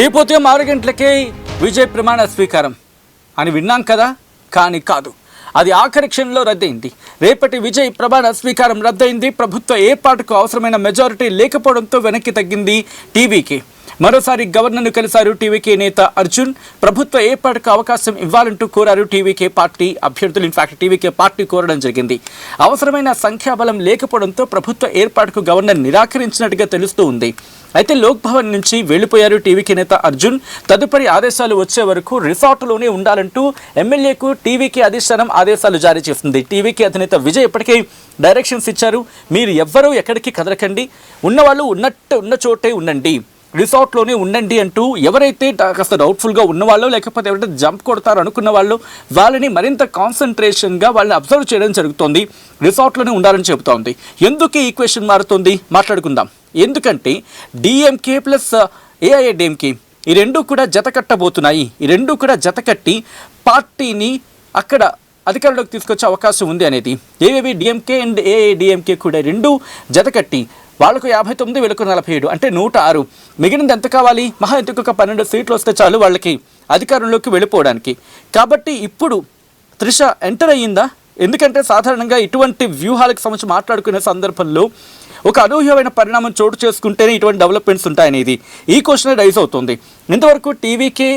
రేపు ఉదయం 6 గంటలకే విజయ్ ప్రమాణ స్వీకారం అని విన్నాం కదా, కానీ కాదు, అది ఆఖరి క్షణంలో రద్దయింది. రేపటి విజయ్ ప్రమాణ స్వీకారం రద్దయింది. ప్రభుత్వ ఏర్పాటుకు అవసరమైన మెజారిటీ లేకపోవడంతో వెనక్కి తగ్గింది టీవీకి. మరోసారి గవర్నర్ను కలిశారు టీవీకే నేత అర్జున్. ప్రభుత్వ ఏర్పాటుకు అవకాశం ఇవ్వాలంటూ కోరారు టీవీకే పార్టీ అభ్యర్థులు. ఇన్ఫాక్ట్ టీవీకే పార్టీ కోరడం జరిగింది. అవసరమైన సంఖ్యాబలం లేకపోవడంతో ప్రభుత్వ ఏర్పాటుకు గవర్నర్ నిరాకరించినట్టుగా తెలుస్తూ ఉంది. అయితే లోక్ భవన్ నుంచి వెళ్లిపోయారు టీవీకే నేత అర్జున్. తదుపరి ఆదేశాలు వచ్చే వరకు రిసార్ట్లోనే ఉండాలంటూ ఎమ్మెల్యేకు టీవీకే అధిష్టానం ఆదేశాలు జారీ చేసింది. టీవీకే అధినేత విజయ్ ఇప్పటికే డైరెక్షన్స్ ఇచ్చారు. మీరు ఎవ్వరూ ఎక్కడికి కదలకండి, ఉన్నవాళ్ళు ఉన్న చోటే ఉండండి, రిసార్ట్లోనే ఉండండి అంటూ ఎవరైతే కాస్త డౌట్ఫుల్గా ఉన్నవాళ్ళు, లేకపోతే ఎవరైతే జంప్ కొడతారు అనుకున్న వాళ్ళు, వాళ్ళని మరింత కాన్సన్ట్రేషన్గా వాళ్ళని అబ్జర్వ్ చేయడం జరుగుతోంది. రిసార్ట్లోనే ఉండాలని చెబుతోంది. ఎందుకు ఈ క్వశ్చన్ మారుతోంది మాట్లాడుకుందాం. ఎందుకంటే డిఎంకే ప్లస్ ఏఐఏడిఎంకే ఈ రెండు కూడా జత కట్టబోతున్నాయి. ఈ రెండు కూడా జత కట్టి పార్టీని అక్కడ అధికారంలోకి తీసుకొచ్చే అవకాశం ఉంది అనేది. ఏవేవి డిఎంకే అండ్ ఏఐఏడిఎంకే కూడా రెండు జత కట్టి వాళ్ళకు 59, వీళ్ళకు 47, అంటే 106. మిగిలినది ఎంత కావాలి? మహా ఎందుకు ఒక 12 సీట్లు వస్తే చాలు వాళ్ళకి అధికారంలోకి వెళ్ళిపోవడానికి. కాబట్టి ఇప్పుడు త్రిష ఎంటర్ అయ్యిందా? ఎందుకంటే సాధారణంగా ఇటువంటి వ్యూహాలకు సంబంధించి మాట్లాడుకునే సందర్భంలో ఒక అనూహ్యమైన పరిణామం చోటు చేసుకుంటేనే ఇటువంటి డెవలప్మెంట్స్ ఉంటాయనేది ఈ క్వశ్చన్ రైజ్ అవుతుంది. ఇంతవరకు టీవీకే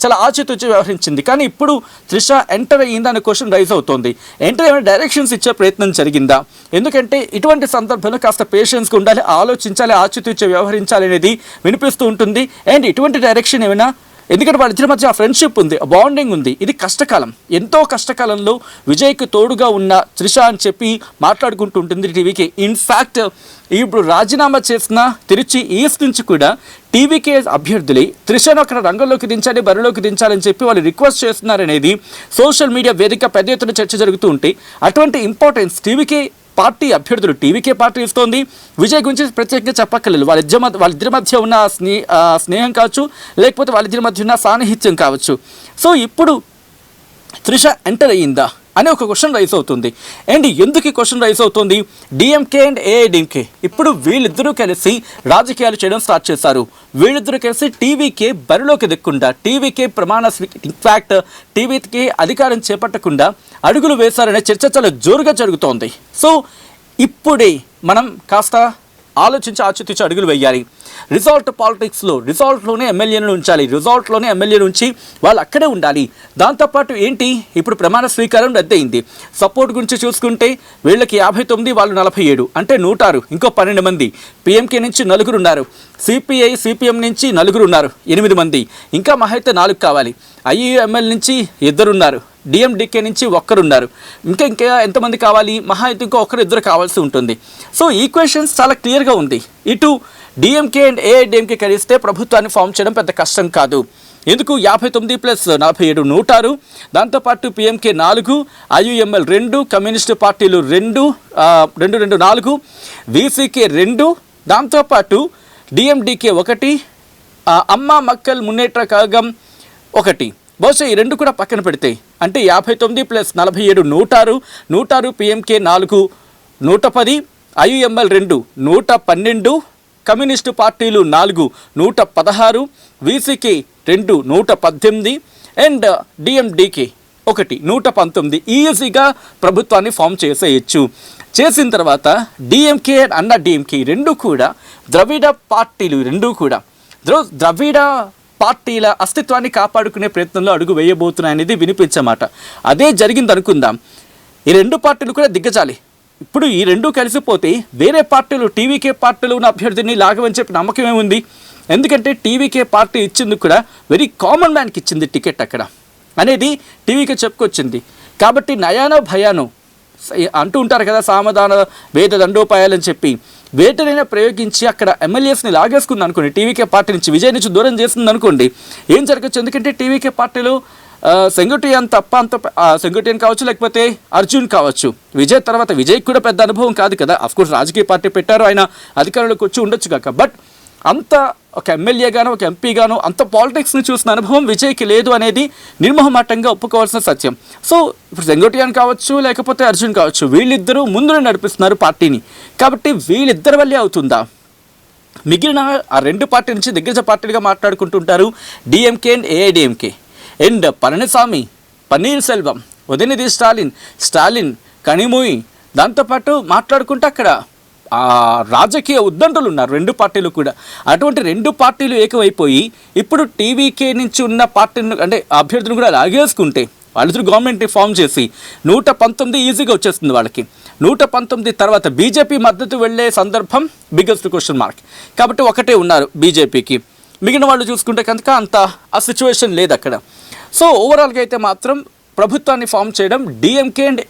చాలా ఆచితూచి వ్యవహరించింది, కానీ ఇప్పుడు త్రిష ఎంటర్ అయ్యిందా అనే క్వశ్చన్ రైజ్ అవుతుంది. ఎంటర్ ఏమైనా డైరెక్షన్స్ ఇచ్చే ప్రయత్నం జరిగిందా? ఎందుకంటే ఇటువంటి సందర్భంలో కాస్త పేషెన్స్గా ఉండాలి, ఆలోచించాలి, ఆచితూచి వ్యవహరించాలి అనేది వినిపిస్తూ ఉంటుంది. అండ్ ఇటువంటి డైరెక్షన్ ఏమైనా, ఎందుకంటే వాళ్ళిద్దరి మధ్య ఆ ఫ్రెండ్షిప్ ఉంది, ఆ బాండింగ్ ఉంది. ఇది కష్టకాలం, ఎంతో కష్టకాలంలో విజయ్కి తోడుగా ఉన్న త్రిష అని చెప్పి మాట్లాడుకుంటూ ఉంటుంది టీవీకి. ఇన్ఫ్యాక్ట్ ఇప్పుడు రాజీనామా చేసిన తిరుచి ఈస్ట్ నుంచి కూడా టీవీకే అభ్యర్థులే త్రిషను అక్కడ రంగంలోకి దించాలి, బరిలోకి దించాలని చెప్పి వాళ్ళు రిక్వెస్ట్ చేస్తున్నారనేది సోషల్ మీడియా వేదిక పెద్ద ఎత్తున చర్చ జరుగుతూ ఉంటే, అటువంటి ఇంపార్టెన్స్ టీవీకే పార్టీ అభ్యర్థులు టీవీకే పార్టీ ఇస్తోంది. విజయ్ గురించి ప్రత్యేకంగా చెప్పక్కర్లేదు. వాళ్ళిద్దరి మధ్య ఉన్న స్నేహం కావచ్చు, లేకపోతే వాళ్ళిద్దరి మధ్య ఉన్న సాన్నిహిత్యం కావచ్చు. సో ఇప్పుడు త్రిష ఎంటర్ అయ్యిందా అనే ఒక క్వశ్చన్ రైజ్ అవుతుంది. అండ్ ఎందుకు ఈ క్వశ్చన్ రైజ్ అవుతుంది? డిఎంకే అండ్ ఏఐడిఎంకే ఇప్పుడు వీళ్ళిద్దరూ కలిసి రాజకీయాలు చేయడం స్టార్ట్ చేశారు. వీళ్ళిద్దరూ కలిసి టీవీకే బరిలోకి దిక్కుండా, టీవీకే ఇన్ఫాక్ట్ టీవీకి అధికారం చేపట్టకుండా అడుగులు వేశారనే చర్చ చాలా జోరుగా జరుగుతోంది. సో ఇప్పుడే మనం కాస్త ఆలోచించి ఆచితూచి అడుగులు వేయాలి. రిసార్ట్ పాలిటిక్స్లో రిసార్ట్లోనే ఎమ్మెల్యేలను ఉంచాలి, రిసార్ట్లోనే ఎమ్మెల్యేలు ఉంచి వాళ్ళు అక్కడే ఉండాలి. దాంతోపాటు ఏంటి, ఇప్పుడు ప్రమాణ స్వీకారం రద్దయింది. సపోర్ట్ గురించి చూసుకుంటే వీళ్ళకి 59, వాళ్ళు 47, అంటే 106, ఇంకో 12 మంది. పిఎంకే నుంచి 4 ఉన్నారు, సిపిఐ సిపిఎం నుంచి 4 ఉన్నారు, 8 మంది. ఇంకా మహా అయితే 4 కావాలి. ఐయుఎంఎల్ నుంచి 2 ఉన్నారు, డిఎండికే నుంచి 1 ఉన్నారు. ఇంకా ఎంతమంది కావాలి? మహా అయితే ఇంకో 1-2 కావాల్సి ఉంటుంది. సో ఈక్వేషన్స్ చాలా క్లియర్గా ఉంది. ఇటు డిఎంకే అండ్ ఏఐడిఎంకే కలిస్తే ప్రభుత్వాన్ని ఫామ్ చేయడం పెద్ద కష్టం కాదు. ఎందుకు? 59 + 47 106, దాంతోపాటు పిఎంకే 4, ఐయుఎంఎల్ 2, కమ్యూనిస్టు పార్టీలు 2, 4, వీసీకే 2, దాంతోపాటు డిఎండికే 1, అమ్మ మక్కల్ మున్నేట్ర కళగం 1. బహుశా ఈ 2 కూడా పక్కన పెడితే అంటే 59 + 47 106, పిఎంకే 4 110, ఐయుఎంఎల్ 2 112, కమ్యూనిస్టు పార్టీలు 4 116, వీసీకే 2 118, అండ్ డిఎండికే 1 119. ఈజీగా ప్రభుత్వాన్ని ఫామ్ చేసేయచ్చు. చేసిన తర్వాత డిఎంకే అండ్ అన్నా డిఎంకే 2 కూడా ద్రవిడ పార్టీలు, 2 కూడా ద్రవిడ పార్టీల అస్తిత్వాన్ని కాపాడుకునే ప్రయత్నంలో అడుగు వేయబోతున్నాయనేది వినిపించమాట. అదే జరిగింది అనుకుందాం. ఈ 2 పార్టీలు కూడా దిగ్గజాలి. ఇప్పుడు ఈ 2 కలిసిపోతే వేరే పార్టీలు, టీవీకే పార్టీలు ఉన్న అభ్యర్థిని లాగవని చెప్పి నమ్మకం ఏముంది? ఎందుకంటే టీవీకే పార్టీ ఇచ్చింది కూడా వెరీ కామన్ మ్యాన్కి ఇచ్చింది టికెట్ అక్కడ అనేది టీవీకే చెప్పుకొచ్చింది. కాబట్టి నయానో భయానో అంటూ ఉంటారు కదా, సామధాన వేద దండోపాయాలని చెప్పి వేటనైనా ప్రయోగించి అక్కడ ఎమ్మెల్యేస్ని లాగేసుకుంది అనుకోండి, టీవీకే పార్టీ నుంచి విజయ్ నుంచి దూరం చేస్తుంది అనుకోండి, ఏం జరగచ్చు? ఎందుకంటే టీవీకే పార్టీలో సెంగుటియన్ తప్ప సెంగుటియన్ కావచ్చు, లేకపోతే అర్జున్ కావచ్చు. విజయ్ తర్వాత విజయ్కి కూడా పెద్ద అనుభవం కాదు కదా. అఫ్కోర్స్ రాజకీయ పార్టీ పెట్టారు, ఆయన అధికారంలోకి వచ్చి ఉండొచ్చు కాక, బట్ అంత ఒక ఎమ్మెల్యేగానో ఒక ఎంపీగానో అంత పాలిటిక్స్ని చూసిన అనుభవం విజయ్కి లేదు అనేది నిర్మోహమాటంగా ఒప్పుకోవాల్సిన సత్యం. సో ఇప్పుడు సెంగోటియాన్ కావచ్చు, లేకపోతే అర్జున్ కావచ్చు, వీళ్ళిద్దరూ ముందునే నడిపిస్తున్నారు పార్టీని. కాబట్టి వీళ్ళిద్దరి వల్లే అవుతుందా? మిగిలిన ఆ రెండు పార్టీ నుంచి దిగ్గజ పార్టీలుగా మాట్లాడుకుంటుంటారు DMK and AIADMK. And Palaniswami, Panneer Selvam, Udhayanidhi Stalin, Kanimozhi, దాంతోపాటు మాట్లాడుకుంటే అక్కడ రాజకీయ ఉద్దండులు ఉన్నారు రెండు పార్టీలు కూడా. అటువంటి రెండు పార్టీలు ఏకమైపోయి ఇప్పుడు టీవీకే నుంచి ఉన్న పార్టీని అంటే అభ్యర్థులను కూడా లాగేసుకుంటే వాళ్ళిద్దరు గవర్నమెంట్ని ఫామ్ చేసి 119 ఈజీగా వచ్చేస్తుంది వాళ్ళకి. 119 తర్వాత బీజేపీ మద్దతు వెళ్ళే సందర్భం బిగ్గెస్ట్ క్వశ్చన్ మార్క్. కాబట్టి ఒకటే ఉన్నారు బీజేపీకి. మిగిలిన వాళ్ళు చూసుకుంటే కనుక అంత ఆ సిచ్యువేషన్ లేదు అక్కడ. సో ఓవరాల్గా అయితే మాత్రం ప్రభుత్వాన్ని ఫామ్ చేయడం డిఎంకే అండ్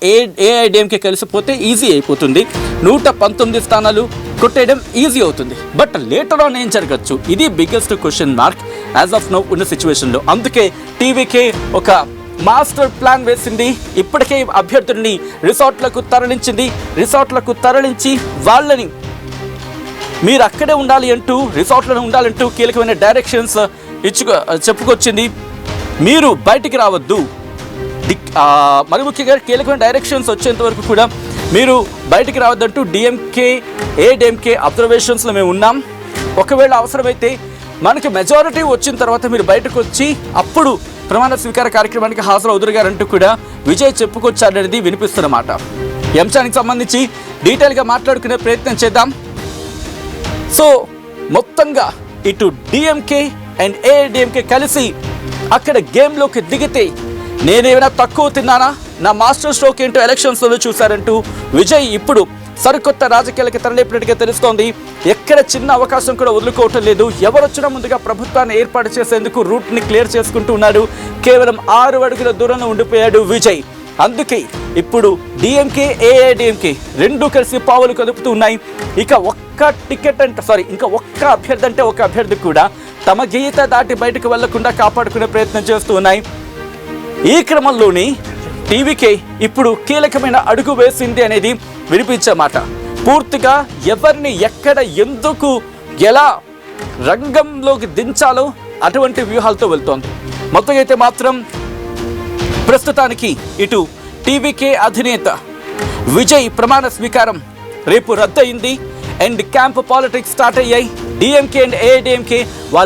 ఏఐడిఎంకే కలిసిపోతే ఈజీ అయిపోతుంది. 119 స్థానాలు కొట్టేయడం ఈజీ అవుతుంది. బట్ లేటర్ ఆన్ ఏం జరగచ్చు, ఇది biggest question mark as of now ఉన్న సిచ్యువేషన్లో. అందుకే టీవీకే ఒక మాస్టర్ ప్లాన్ వేసింది. ఇప్పటికే అభ్యర్థుల్ని రిసార్ట్లకు తరలించి వాళ్ళని మీరు అక్కడే ఉండాలి అంటూ, రిసార్ట్లను ఉండాలంటూ కీలకమైన డైరెక్షన్స్ చెప్పుకొచ్చింది. మీరు బయటికి రావద్దు, మరి ముఖ్యంగా కీలకమైన డైరెక్షన్స్ వచ్చేంత వరకు కూడా మీరు బయటికి రావద్దంటూ డిఎంకే ఏఐడిఎంకే అబ్జర్వేషన్స్లో మేము ఉన్నాం. ఒకవేళ అవసరమైతే మనకి మెజారిటీ వచ్చిన తర్వాత మీరు బయటకు వచ్చి అప్పుడు ప్రమాణ స్వీకార కార్యక్రమానికి హాజరవుదురు గారంటూ కూడా విజయ్ చెప్పుకొచ్చాడనేది వినిపిస్తున్నమాట. ఈ అంశానికి సంబంధించి డీటెయిల్గా మాట్లాడుకునే ప్రయత్నం చేద్దాం. సో మొత్తంగా ఇటు డిఎంకే అండ్ ఏఐడిఎంకే కలిసి అక్కడ గేమ్లోకి దిగితే నేనేమైనా తక్కువ తిన్నానా, నా మాస్టర్ స్ట్రోక్ ఏంటో ఎలక్షన్స్లో చూశారంటూ విజయ్ ఇప్పుడు సరికొత్త రాజకీయాలకి తరలిపినట్టుగా తెలుస్తోంది. ఎక్కడ చిన్న అవకాశం కూడా వదులుకోవటం లేదు. ఎవరొచ్చినా ముందుగా ప్రభుత్వాన్ని ఏర్పాటు చేసేందుకు రూట్ని క్లియర్ చేసుకుంటూ ఉన్నాడు. కేవలం 6 అడుగుల దూరంలో ఉండిపోయాడు విజయ్. అందుకే ఇప్పుడు డిఎంకే ఏఐడిఎంకే రెండు కలిసి పావులు కదుపుతూ ఉన్నాయి. ఇంకా ఒక్క అభ్యర్థి అంటే ఒక అభ్యర్థి కూడా తమ గీత దాటి బయటకు వెళ్లకుండా కాపాడుకునే ప్రయత్నం చేస్తూ ఉన్నాయి. ఈ క్రమంలోనే టీవీకే ఇప్పుడు కీలకమైన అడుగు వేసింది అనేది వినిపించే మాట. పూర్తిగా ఎవరిని ఎక్కడ ఎందుకు ఎలా రంగంలోకి దించాలో అటువంటి వ్యూహాలతో వెళ్తోంది. మొత్తం అయితే మాత్రం ప్రస్తుతానికి ఇటు టీవీకే అధినేత విజయ్ ప్రమాణ స్వీకారం రేపు రద్దయింది. అండ్ క్యాంప్ పాలిటిక్స్ స్టార్ట్ అయ్యాయి. డిఎంకే అండ్ ఏఐడిఎంకే వాళ్ళ